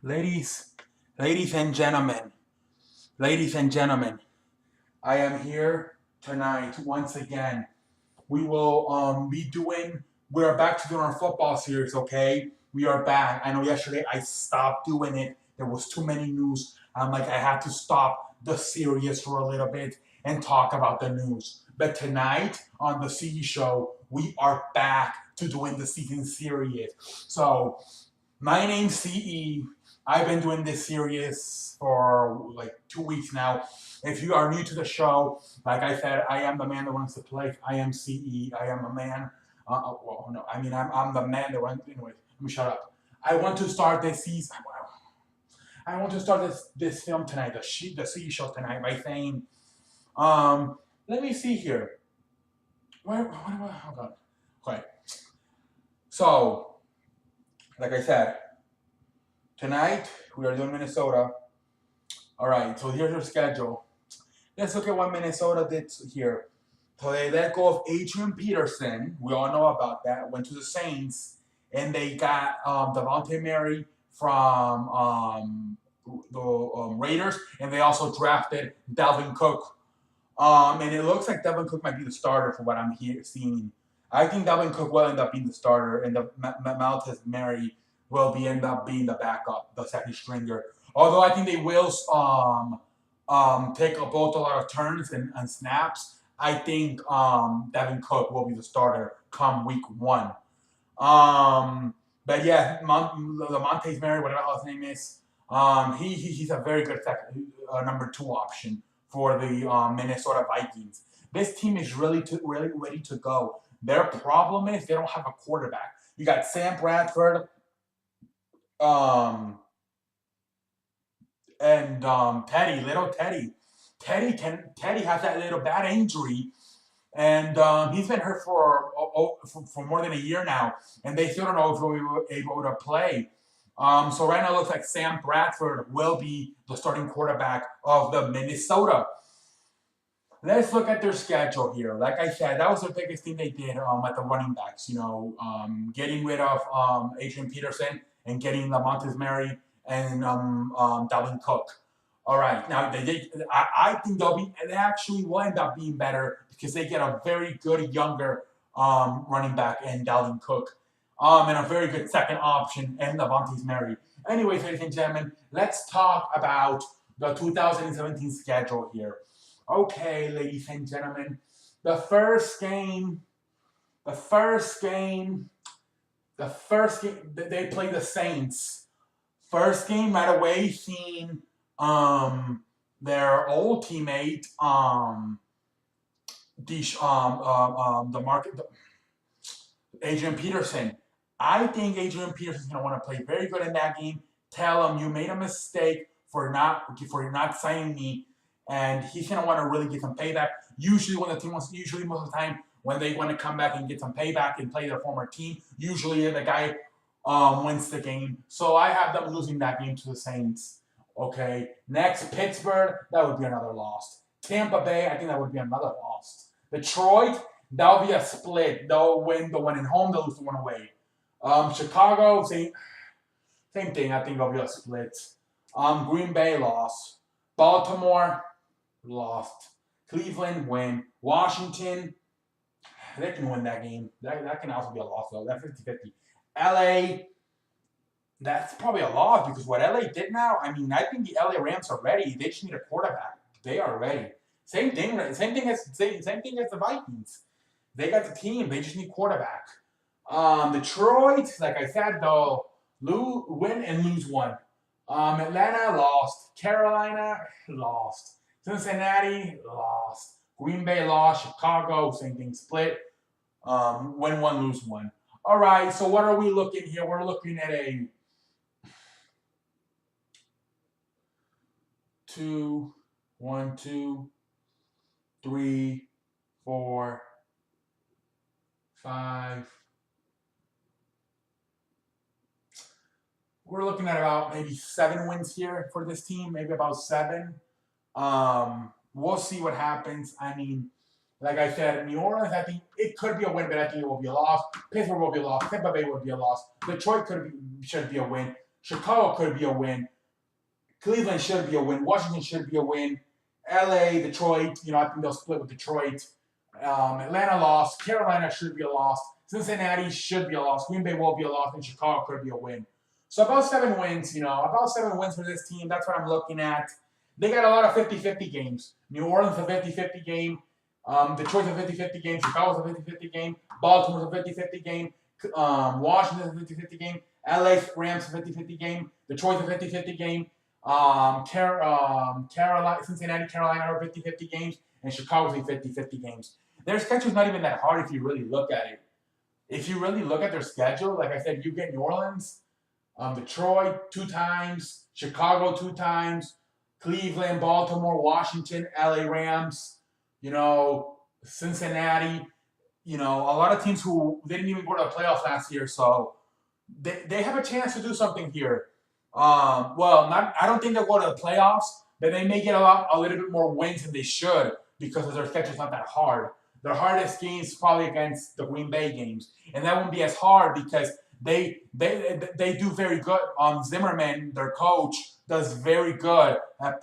Ladies, ladies and gentlemen, ladies and gentlemen, I am here tonight once again. We will we are back to doing our football series, okay? We are back. I know yesterday I stopped doing it. There was too many news. I'm like, I had to stop the series for a little bit and talk about the news. But tonight on the CE show, we are back to doing the season series. So my name's CE. I've been doing this series for like 2 weeks now. If you are new to the show, like I said, I am the man that runs the place. I am CE. I am a man. Well, no, I mean, I'm the man that runs. Anyway, let me shut up. I want to start this season. I want to start this film tonight, the CE show tonight, by saying, let me see here. Hold on. Okay. So, like I said, tonight we are doing Minnesota. All right, so here's your schedule. Let's look at what Minnesota did here. So they let go of Adrian Peterson. We all know about that. Went to the Saints, and they got Devontae Murray from the Raiders, and they also drafted Dalvin Cook. And it looks like Dalvin Cook might be the starter for what I'm seeing. I think Dalvin Cook will end up being the starter, and the Maltese Murray will end up being the backup, the second stringer. Although I think they will take both a lot of turns and snaps. I think Dalvin Cook will be the starter come week one. But yeah, the Montez Murray, whatever his name is, he's a very good number two option for the Minnesota Vikings. This team is really ready to go. Their problem is they don't have a quarterback. You got Sam Bradford, um, and little Teddy. Teddy has that little bad injury, and he's been hurt for more than a year now, and they still don't know if he'll be able to play. So right now it looks like Sam Bradford will be the starting quarterback of the Minnesota. Let's look at their schedule here. Like I said, that was the biggest thing they did at the running backs. Getting rid of Adrian Peterson and getting Lamonte Murray and Dalvin Cook. All right, now I think they actually will end up being better because they get a very good younger running back in Dalvin Cook, and a very good second option in Lamonte Murray. Anyways, ladies and gentlemen, let's talk about the 2017 schedule here. Okay, ladies and gentlemen, the first game, the first game, the first game they play the Saints. First game right away, seeing their old teammate the market Adrian Peterson. I think Adrian Peterson's gonna want to play very good in that game. Tell him you made a mistake for not signing me, and he's gonna want to really get some payback. Usually, most of the time when they want to come back and get some payback and play their former team, usually the guy wins the game. So I have them losing that game to the Saints. Okay, next Pittsburgh, that would be another loss. Tampa Bay, I think that would be another loss. Detroit, that'll be a split. They'll win the one at home, they'll lose the one away. Chicago, same thing. I think it'll be a split. Green Bay lost. Baltimore lost. Cleveland win. Washington, they can win that game. That can also be a loss, though. That's 50-50. LA, that's probably a loss because what LA did now, I mean, I think the LA Rams are ready. They just need a quarterback. They are ready. Same thing as the Vikings. They got the team. They just need quarterback. Detroit, like I said, they'll win and lose one. Atlanta lost. Carolina lost. Cincinnati lost. Green Bay lost. Chicago, same thing, split. Win one, lose one. All right, so what are we looking here? We're looking at a 2, 1, 2, 3, 4, 5. We're looking at about maybe 7 wins here for this team, maybe about 7. We'll see what happens. I mean, like I said, New Orleans, I think it could be a win, but I think it will be a loss. Pittsburgh will be a loss. Tampa Bay will be a loss. Detroit should be a win. Chicago could be a win. Cleveland should be a win. Washington should be a win. LA, Detroit, I think they'll split with Detroit. Atlanta lost. Carolina should be a loss. Cincinnati should be a loss. Green Bay will be a loss. And Chicago could be a win. So about 7 wins, about 7 wins for this team. That's what I'm looking at. They got a lot of 50-50 games. New Orleans a 50-50 game. Detroit's a 50-50 game. Chicago's a 50-50 game. Baltimore's a 50-50 game. Washington's a 50-50 game. LA Rams a 50-50 game. Detroit's a 50-50 game. Carolina, Cincinnati, Carolina are 50-50 games, and Chicago's a 50-50 games. Their schedule's not even that hard if you really look at it. If you really look at their schedule, like I said, you get New Orleans, Detroit 2 times, Chicago 2 times, Cleveland, Baltimore, Washington, LA Rams, Cincinnati, a lot of teams who they didn't even go to the playoffs last year, so they have a chance to do something here. I don't think they'll go to the playoffs, but they may get a little bit more wins than they should because their schedule's not that hard. Their hardest games is probably against the Green Bay games, and that won't be as hard because they do very good. Zimmerman, their coach, does very good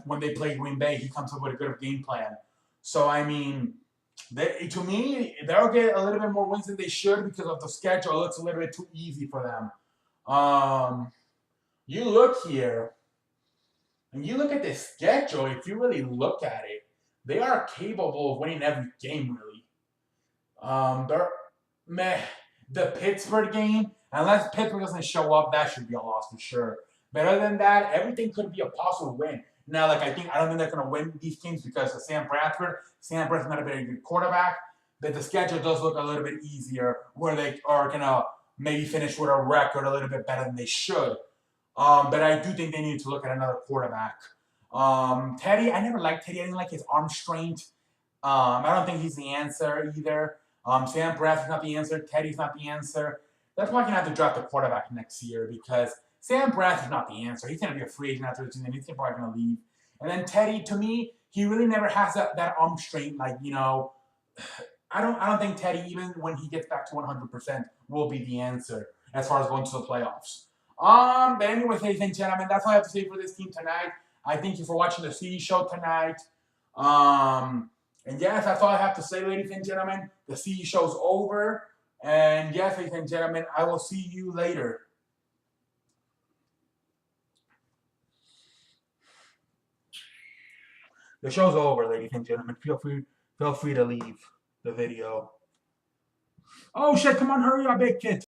when they play Green Bay. He comes up with a good game plan. So I mean, to me, they'll get a little bit more wins than they should because of the schedule. It looks a little bit too easy for them. You look here, and you look at the schedule, if you really look at it, they are capable of winning every game, really. The Pittsburgh game, unless Pittsburgh doesn't show up, that should be a loss for sure. But other than that, everything could be a possible win. Now, I don't think they're going to win these games because of Sam Bradford's not a very good quarterback, but the schedule does look a little bit easier where they are going to maybe finish with a record a little bit better than they should. But I do think they need to look at another quarterback. Teddy, I never liked Teddy. I didn't like his arm strength. I don't think he's the answer either. Sam Bradford's not the answer. Teddy's not the answer. They're probably going to have to draft a quarterback next year because Sam Bradford's not the answer. He's going to be a free agent after the season. He's probably going to leave. And then Teddy, to me, he really never has that arm strength. I don't think Teddy, even when he gets back to 100%, will be the answer as far as going to the playoffs. But anyways, ladies and gentlemen, that's all I have to say for this team tonight. I thank you for watching the CE show tonight. And yes, that's all I have to say, ladies and gentlemen. The CE show's over. And yes, ladies and gentlemen, I will see you later. The show's over, ladies and gentlemen. Feel free to leave the video. Oh shit, come on, hurry up, big kid.